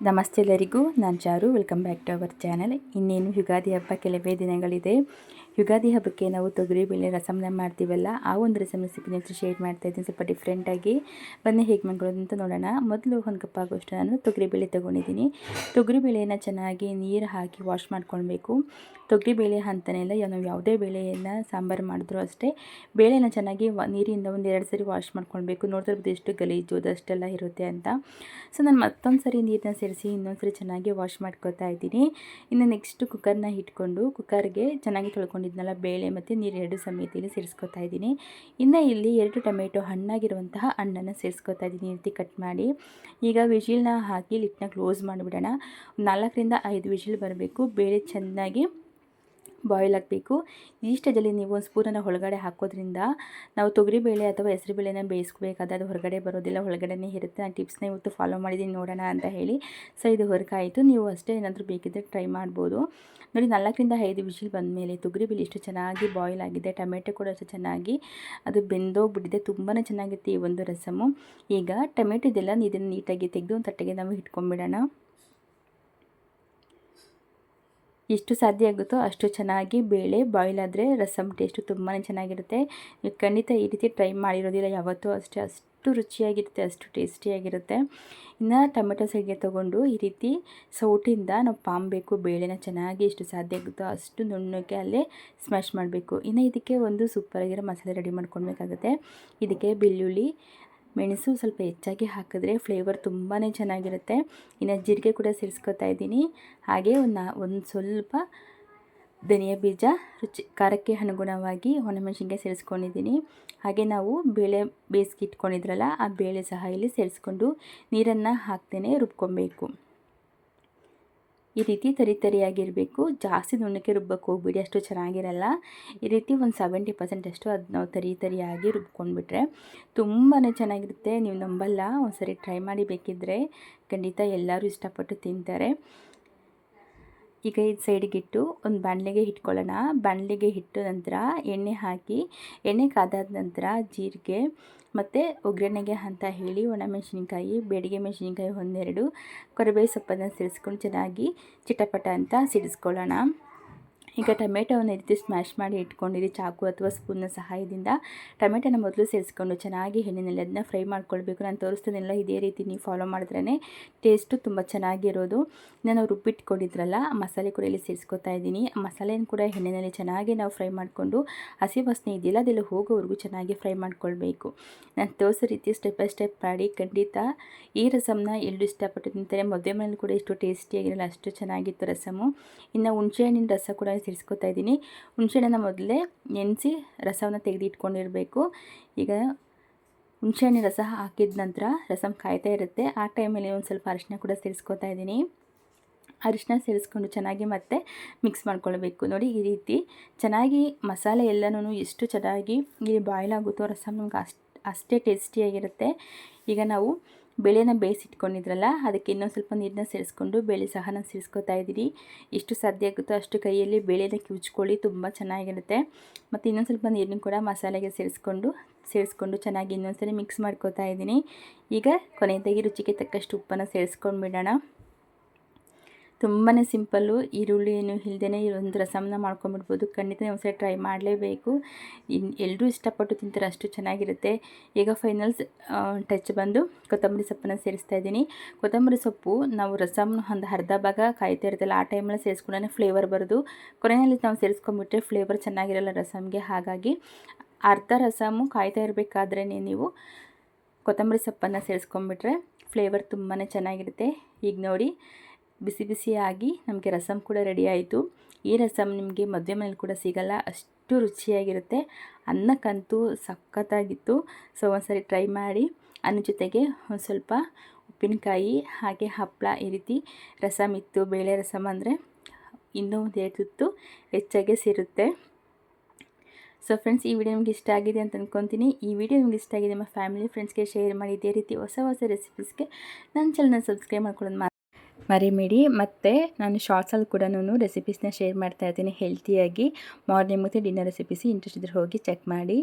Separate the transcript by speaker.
Speaker 1: ನಮಸ್ತೆ ಎಲ್ಲರಿಗೂ, ನಾನು Charu. Welcome back to our channel. ಇನ್ನೇನು ಯುಗಾದಿ ಹಬ್ಬ ಕೆಲವೇ ದಿನಗಳಿದೆ. ಯುಗಾದಿ ಹಬ್ಬಕ್ಕೆ ನಾವು ತೊಗರಿಬೇಳೆ ರಸಮ್ನ ಮಾಡ್ತೀವಲ್ಲ, ಆ ಒಂದು ರೆಸಿಪಿ ಶೇರ್ ಮಾಡ್ತಾ ಇದ್ದೀನಿ. ಸ್ವಲ್ಪ ಡಿಫ್ರೆಂಟಾಗಿ ಬನ್ನಿ ಹೇಗೆ ಮಾಡ್ಕೊಳ್ಳೋದು ಅಂತ ನೋಡೋಣ. ಮೊದಲು ಒಂದು ಕಪ್ ಆಗೋಷ್ಟು ನಾನು ತೊಗರಿಬೇಳೆ ತೊಗೊಂಡಿದ್ದೀನಿ. ತೊಗರಿಬೇಳೆಯನ್ನು ಚೆನ್ನಾಗಿ ನೀರು ಹಾಕಿ ವಾಶ್ ಮಾಡ್ಕೊಳ್ಬೇಕು. ತೊಗರಿಬೇಳೆ ಅಂತಲೇ ಇಲ್ಲ, ನಾವು ಯಾವುದೇ ಬೇಳೆಯನ್ನು ಸಾಂಬಾರು ಮಾಡಿದ್ರೂ ಅಷ್ಟೇ ಬೇಳೆನ ಚೆನ್ನಾಗಿ ನೀರಿಂದ ಒಂದು 2 ಸರಿ ವಾಶ್ ಮಾಡ್ಕೊಳ್ಬೇಕು. ನೋಡ್ತಿರ್ಬೋದು ಎಷ್ಟು ಗಲೀಜು ಅದಷ್ಟೆಲ್ಲ ಇರುತ್ತೆ ಅಂತ. ಸೊ ನಾನು ಮತ್ತೊಂದು ಸರಿ ನೀರನ್ನ ಸೇರಿಸಿ ಇನ್ನೊಂದು ಸರಿ ಚೆನ್ನಾಗಿ ವಾಶ್ ಮಾಡ್ಕೊತಾ ಇದ್ದೀನಿ. ಇನ್ನು ನೆಕ್ಸ್ಟ್ ಕುಕ್ಕರ್ನ ಇಟ್ಕೊಂಡು ಕುಕ್ಕರ್ಗೆ ಚೆನ್ನಾಗಿ ತೊಳ್ಕೊಂಡಿದ್ನಲ್ಲ ಬೇಳೆ ಮತ್ತು ನೀರು 2 ಸಮೇತ ಸೇರಿಸ್ಕೊತಾ ಇದ್ದೀನಿ. ಇನ್ನು ಇಲ್ಲಿ 2 ಟೊಮೆಟೊ ಹಣ್ಣಾಗಿರುವಂತಹ ಹಣ್ಣನ್ನು ಸೇರಿಸ್ಕೊತಾ ಇದ್ದೀನಿ, ಈ ರೀತಿ ಕಟ್ ಮಾಡಿ. ಈಗ ವಿಜಿಲ್ನ ಹಾಕಿ ಲಿಟ್ನ ಕ್ಲೋಸ್ ಮಾಡಿಬಿಡೋಣ. 4 ರಿಂದ 5 ವಿಜಿಲ್ ಬರಬೇಕು. ಬೇಳೆ ಚೆನ್ನಾಗಿ ಬಾಯ್ಲ್ ಆಗಬೇಕು. ಈ ಸ್ಟೇಜಲ್ಲಿ ನೀವು ಒಂದು ಸ್ಪೂನನ್ನು ಒಳಗಡೆ ಹಾಕೋದ್ರಿಂದ ನಾವು ತೊಗರಿಬೇಳೆ ಅಥವಾ ಹೆಸರುಬೇಳೆನ ಬೇಯಿಸ್ಕೋಬೇಕಾದ್ರೆ ಅದು ಹೊರಗಡೆ ಬರೋದಿಲ್ಲ, ಒಳಗಡೆನೇ ಇರುತ್ತೆ. ನಾನು ಟಿಪ್ಸ್ನ ಇವತ್ತು ಫಾಲೋ ಮಾಡಿದ್ದೀನಿ, ನೋಡೋಣ ಅಂತ ಹೇಳಿ. ಸೊ ಇದು ಹೊರಗಾಯಿತು. ನೀವು ಅಷ್ಟೇ ಏನಾದರೂ ಬೇಕಿದ್ದರೆ ಟ್ರೈ ಮಾಡ್ಬೋದು. ನೋಡಿ, 4 ರಿಂದ 5 ವಿಜಿಲ್ ಬಂದಮೇಲೆ ತೊಗರಿಬೇಳೆ ಎಷ್ಟು ಚೆನ್ನಾಗಿ ಬಾಯ್ಲ್ ಆಗಿದೆ, ಟೊಮೆಟೊ ಕೂಡ ಅಷ್ಟು ಚೆನ್ನಾಗಿ ಅದು ಬೆಂದೋಗ್ಬಿಟ್ಟಿದೆ. ತುಂಬಾ ಚೆನ್ನಾಗಿರುತ್ತೆ ಈ ಒಂದು ರಸಮು. ಈಗ ಟೊಮೆಟೊ ಇದೆಲ್ಲ ಇದನ್ನು ನೀಟಾಗಿ ತೆಗೆದು ಒಂದು ತಟ್ಟೆಗೆ ನಾವು ಇಟ್ಕೊಂಡ್ಬಿಡೋಣ. ಎಷ್ಟು ಸಾಧ್ಯ ಆಗುತ್ತೋ ಅಷ್ಟು ಚೆನ್ನಾಗಿ ಬೇಳೆ ಬಾಯ್ಲ್ ಆದರೆ ರಸಮ್ ಟೇಸ್ಟು ತುಂಬಾ ಚೆನ್ನಾಗಿರುತ್ತೆ. ನೀವು ಖಂಡಿತ ಈ ರೀತಿ ಟ್ರೈ ಮಾಡಿರೋದಿಲ್ಲ ಯಾವತ್ತೂ ಅಷ್ಟೇ, ಅಷ್ಟು ರುಚಿಯಾಗಿರುತ್ತೆ, ಅಷ್ಟು ಟೇಸ್ಟಿಯಾಗಿರುತ್ತೆ. ಇನ್ನು ಟೊಮೆಟೊ ಸೈಡ್ಗೆ ತೊಗೊಂಡು ಈ ರೀತಿ ಸೌಟಿಂದ ನಾವು ಪಾಮಬೇಕು. ಬೇಳೆನ ಚೆನ್ನಾಗಿ ಎಷ್ಟು ಸಾಧ್ಯ ಆಗುತ್ತೋ ಅಷ್ಟು ನುಣ್ಣಗೆ ಅಲ್ಲೇ ಸ್ಮ್ಯಾಶ್ ಮಾಡಬೇಕು. ಇನ್ನು ಇದಕ್ಕೆ ಒಂದು ಸೂಪರಾಗಿರೋ ಮಸಾಲೆ ರೆಡಿ ಮಾಡ್ಕೊಳ್ಬೇಕಾಗುತ್ತೆ. ಇದಕ್ಕೆ ಬೆಳ್ಳುಳ್ಳಿ, ಮೆಣಸು ಸ್ವಲ್ಪ ಹೆಚ್ಚಾಗಿ ಹಾಕಿದ್ರೆ ಫ್ಲೇವರ್ ತುಂಬಾ ಚೆನ್ನಾಗಿರುತ್ತೆ. ಇನ್ನು ಜೀರಿಗೆ ಕೂಡ ಸೇರಿಸ್ಕೊತಾ ಇದ್ದೀನಿ. ಹಾಗೆ ಒಂದು ಸ್ವಲ್ಪ ಧನಿಯಾ ಬೀಜ, ಖಾರಕ್ಕೆ ಅನುಗುಣವಾಗಿ ಒಣಮೆಣಸಿನ್ಕಾಯಿ ಸೇರಿಸ್ಕೊಂಡಿದ್ದೀನಿ. ಹಾಗೆ ನಾವು ಬೇಳೆ ಬೇಯಿಸಿ ಇಟ್ಕೊಂಡಿದ್ರಲ್ಲ, ಆ ಬೇಳೆ ಸಹ ಇಲ್ಲಿ ಸೇರಿಸ್ಕೊಂಡು ನೀರನ್ನು ಹಾಕ್ತೇನೆ ರುಬ್ಕೊಬೇಕು. ಈ ರೀತಿ ತರಿಯಾಗಿರಬೇಕು. ಜಾಸ್ತಿ ನುಣ್ಣಕ್ಕೆ ರುಬ್ಬಕ್ಕೆ ಹೋಗ್ಬಿಡಿ, ಅಷ್ಟು ಚೆನ್ನಾಗಿರಲ್ಲ. ಈ ರೀತಿ ಒಂದು 70% ಅಷ್ಟು ಅದು ನಾವು ತರಿಯಾಗಿ ರುಬ್ಕೊಂಡ್ಬಿಟ್ರೆ ತುಂಬಾ ಚೆನ್ನಾಗಿರುತ್ತೆ. ನೀವು ನಂಬಲ್ಲ, ಒಂದು ಸರಿ ಟ್ರೈ ಮಾಡಿ ಬೇಕಿದ್ದರೆ. ಖಂಡಿತ ಎಲ್ಲರೂ ಇಷ್ಟಪಟ್ಟು ತಿಂತಾರೆ. ಈಗ ಇದು ಸೈಡಿಗಿಟ್ಟು ಒಂದು ಬಾಣಲೆಗೆ ಇಟ್ಕೊಳ್ಳೋಣ. ಬಾಣಲೆಗೆ ಇಟ್ಟು ನಂತರ ಎಣ್ಣೆ ಹಾಕಿ, ಎಣ್ಣೆ ಕಾದಾದ ನಂತರ ಜೀರಿಗೆ ಮತ್ತು ಒಗ್ಗರಣೆಗೆ ಅಂತ ಹೇಳಿ ಒಣಮೆಣಸಿನ್ಕಾಯಿ, ಬೇಡಿಗೆ ಮೆಣಸಿನ್ಕಾಯಿ 1-2, ಕರಿಬೇವು ಸೊಪ್ಪನ್ನು ಸೇರಿಸ್ಕೊಂಡು ಚೆನ್ನಾಗಿ ಚಿಟಪಟ ಅಂತ ಸಿಡಿಸ್ಕೊಳ್ಳೋಣ. ಈಗ ಟೊಮೆಟೊವನ್ನು ಈ ರೀತಿ ಸ್ಮ್ಯಾಶ್ ಮಾಡಿ ಇಟ್ಕೊಂಡಿರಿ ಚಾಕು ಅಥವಾ ಸ್ಪೂನ್ನ ಸಹಾಯದಿಂದ. ಟೊಮೆಟೊನ ಮೊದಲು ಸೇರಿಸ್ಕೊಂಡು ಚೆನ್ನಾಗಿ ಎಣ್ಣೆಯಲ್ಲಿ ಅದನ್ನ ಫ್ರೈ ಮಾಡ್ಕೊಳ್ಬೇಕು. ನಾನು ತೋರಿಸ್ತಾನೆಲ್ಲ ಇದೇ ರೀತಿ ನೀವು ಫಾಲೋ ಮಾಡಿದ್ರೇ ಟೇಸ್ಟು ತುಂಬ ಚೆನ್ನಾಗಿರೋದು. ನಾವು ರುಬ್ಬಿಟ್ಕೊಂಡಿದ್ರಲ್ಲ ಮಸಾಲೆ ಕೂಡ ಇಲ್ಲಿ ಸೇರಿಸ್ಕೊತಾ ಇದ್ದೀನಿ. ಮಸಾಲೆನ ಕೂಡ ಎಣ್ಣೆಯಲ್ಲಿ ಚೆನ್ನಾಗಿ ನಾವು ಫ್ರೈ ಮಾಡಿಕೊಂಡು ಹಸಿ ವಾಸನೆ ಇದೆಯಲ್ಲ ಅದೆಲ್ಲ ಹೋಗೋವರೆಗೂ ಚೆನ್ನಾಗಿ ಫ್ರೈ ಮಾಡ್ಕೊಳ್ಬೇಕು. ನಾನು ತೋರಿಸೋ ರೀತಿ ಸ್ಟೆಪ್ ಬೈ ಸ್ಟೆಪ್ ಮಾಡಿ. ಖಂಡಿತ ಈ ರಸಮ್ನ ಎಲ್ಲರೂ ಇಷ್ಟಪಟ್ಟು ತಿಂತಾರೆ. ಮದುವೆ ಮನೇಲಿ ಕೂಡ ಎಷ್ಟು ಟೇಸ್ಟಿಯಾಗಿರಲ್ಲ, ಅಷ್ಟು ಚೆನ್ನಾಗಿತ್ತು ರಸಮು. ಇನ್ನು ಹುಣಸೆಹಣ್ಣಿನ ರಸ ಕೂಡ ಸೇರಿಸ್ಕೊತಾ ಇದ್ದೀನಿ. ಹುಣಸೆಹಣ್ಣನ್ನು ಮೊದಲೇ ನೆನೆಸಿ ರಸವನ್ನು ತೆಗೆದಿಟ್ಕೊಂಡಿರಬೇಕು. ಈಗ ಹುಣಸೆಹಣ್ಣಿನ ರಸ ಹಾಕಿದ ನಂತರ ರಸಮ್ ಕಾಯ್ತಾ ಇರುತ್ತೆ. ಆ ಟೈಮಲ್ಲಿ ಒಂದು ಸ್ವಲ್ಪ ಅರಿಶಿನ ಕೂಡ ಸೇರಿಸ್ಕೊತಾ ಇದ್ದೀನಿ. ಅರಿಶಿನ ಸೇರಿಸ್ಕೊಂಡು ಚೆನ್ನಾಗಿ ಮತ್ತೆ ಮಿಕ್ಸ್ ಮಾಡ್ಕೊಳ್ಬೇಕು. ನೋಡಿ, ಈ ರೀತಿ ಚೆನ್ನಾಗಿ ಮಸಾಲೆ ಎಲ್ಲನೂ ಎಷ್ಟು ಚೆನ್ನಾಗಿ ಇಲ್ಲಿ ಬಾಯ್ಲ್ ಆಗುತ್ತೋ ರಸಮ್ ನಮ್ಗೆ ಅಷ್ಟೇ ಟೇಸ್ಟಿಯಾಗಿರುತ್ತೆ. ಈಗ ನಾವು ಬೇಳೆನ ಬೇಯಿಸಿಟ್ಕೊಂಡಿದ್ರಲ್ಲ, ಅದಕ್ಕೆ ಇನ್ನೊಂದು ಸ್ವಲ್ಪ ನೀರನ್ನ ಸೇರಿಸ್ಕೊಂಡು ಬೇಳೆ ಸಹ ನಾನು ಸೇರಿಸ್ಕೊತಾ ಇದ್ದೀನಿ. ಎಷ್ಟು ಸಾಧ್ಯ ಆಗುತ್ತೋ ಅಷ್ಟು ಕೈಯಲ್ಲಿ ಬೇಳೆನ ಕಿವುಚ್ಕೊಳ್ಳಿ, ತುಂಬ ಚೆನ್ನಾಗಿರುತ್ತೆ. ಮತ್ತು ಇನ್ನೊಂದು ಸ್ವಲ್ಪ ನೀರನ್ನು ಕೂಡ ಮಸಾಲೆಗೆ ಸೇರಿಸ್ಕೊಂಡು ಚೆನ್ನಾಗಿ ಇನ್ನೊಂದು ಸರಿ ಮಿಕ್ಸ್ ಮಾಡ್ಕೊತಾ ಇದ್ದೀನಿ. ಈಗ ಕೊನೆಯದಾಗಿ ರುಚಿಗೆ ತಕ್ಕಷ್ಟು ಉಪ್ಪನ್ನು ಸೇರಿಸ್ಕೊಂಡ್ಬಿಡೋಣ. ತುಂಬಾ ಸಿಂಪಲ್ಲು, ಈರುಳ್ಳಿಯನ್ನು ಇಲ್ಲದೇ ಈ ಒಂದು ರಸಮ್ನ ಮಾಡ್ಕೊಂಬಿಡ್ಬೋದು. ಖಂಡಿತ ಒಂದ್ಸರಿ ಟ್ರೈ ಮಾಡಲೇಬೇಕು. ಎಲ್ಲರೂ ಇಷ್ಟಪಟ್ಟು ತಿಂತಾರೆ, ಅಷ್ಟು ಚೆನ್ನಾಗಿರುತ್ತೆ. ಈಗ ಫೈನಲ್ಸ್ ಟಚ್ ಬಂದು ಕೊತ್ತಂಬರಿ ಸೊಪ್ಪನ್ನು ಸೇರಿಸ್ತಾ ಇದ್ದೀನಿ. ಕೊತ್ತಂಬರಿ ಸೊಪ್ಪು ನಾವು ರಸಮ್ ಒಂದು ಅರ್ಧ ಭಾಗ ಕಾಯ್ತಾ ಇರುತ್ತಲ್ಲ, ಆ ಟೈಮಲ್ಲಿ ಸೇರಿಸ್ಕೊಂಡ್ರೆ ಫ್ಲೇವರ್ ಬರೋದು. ಕೊನೆಯಲ್ಲಿ ನಾವು ಸೇರಿಸ್ಕೊಂಡ್ಬಿಟ್ರೆ ಫ್ಲೇವರ್ ಚೆನ್ನಾಗಿರಲ್ಲ ರಸಮ್ಗೆ. ಹಾಗಾಗಿ ಅರ್ಧ ರಸಮು ಕಾಯ್ತಾ ಇರಬೇಕಾದ್ರೇ ನೀವು ಕೊತ್ತಂಬರಿ ಸೊಪ್ಪನ್ನು ಸೇರಿಸ್ಕೊಂಡ್ಬಿಟ್ರೆ ಫ್ಲೇವರ್ ತುಂಬಾ ಚೆನ್ನಾಗಿರುತ್ತೆ. ಈಗ ನೋಡಿ, ಬಿಸಿ ಬಿಸಿಯಾಗಿ ನಮಗೆ ರಸಮ್ ಕೂಡ ರೆಡಿ ಆಯಿತು. ಈ ರಸಮ್ ನಿಮಗೆ ಮದುವೆ ಮನೇಲಿ ಕೂಡ ಸಿಗಲ್ಲ, ಅಷ್ಟು ರುಚಿಯಾಗಿರುತ್ತೆ. ಅನ್ನಕ್ಕಂತೂ ಸಖತ್ತಾಗಿತ್ತು. ಸೊ ಒಂದ್ಸರಿ ಟ್ರೈ ಮಾಡಿ. ಅನ್ನ ಜೊತೆಗೆ ಒಂದು ಸ್ವಲ್ಪ ಉಪ್ಪಿನಕಾಯಿ ಹಾಗೆ ಹಪ್ಪಳ, ಈ ರೀತಿ ರಸಮ್ ಇತ್ತು. ಬೇಳೆ ರಸಮ್ ಅಂದರೆ ಇನ್ನೂ ಒಂದು 2 ತುತ್ತು ಹೆಚ್ಚಾಗೆ ಸೇರುತ್ತೆ. ಸೊ ಫ್ರೆಂಡ್ಸ್, ಈ ವಿಡಿಯೋ ನಿಮಗೆ ಇಷ್ಟ ಆಗಿದೆ ಅಂತ ಅಂದ್ಕೊತೀನಿ. ಈ ವಿಡಿಯೋ ನಿಮಗೆ ಇಷ್ಟ ಆಗಿದೆ ನಿಮ್ಮ ಫ್ಯಾಮಿಲಿ ಫ್ರೆಂಡ್ಸ್ಗೆ ಶೇರ್ ಮಾಡಿ. ಇದೇ ರೀತಿ ಹೊಸ ರೆಸಿಪೀಸ್ಗೆ ನನ್ನ ಚಾನಲ್ನ ಸಬ್ಸ್ಕ್ರೈಬ್ ಮಾಡ್ಕೊಳ್ಳೋದು ಮರಿಬೇಡಿ. ಮತ್ತು ನಾನು ಶಾರ್ಟ್ಸಲ್ಲಿ ಕೂಡ ರೆಸಿಪೀಸ್ನ ಶೇರ್ ಮಾಡ್ತಾ ಇದ್ದೀನಿ ಹೆಲ್ತಿಯಾಗಿ. ಮಾರ್ನಿಂಗ್ ಮತ್ತು ಡಿನ್ನರ್ ರೆಸಿಪೀಸ್ ಇಂಟ್ರೆಸ್ಟ್ ಇದ್ದರೆ ಹೋಗಿ ಚೆಕ್ ಮಾಡಿ.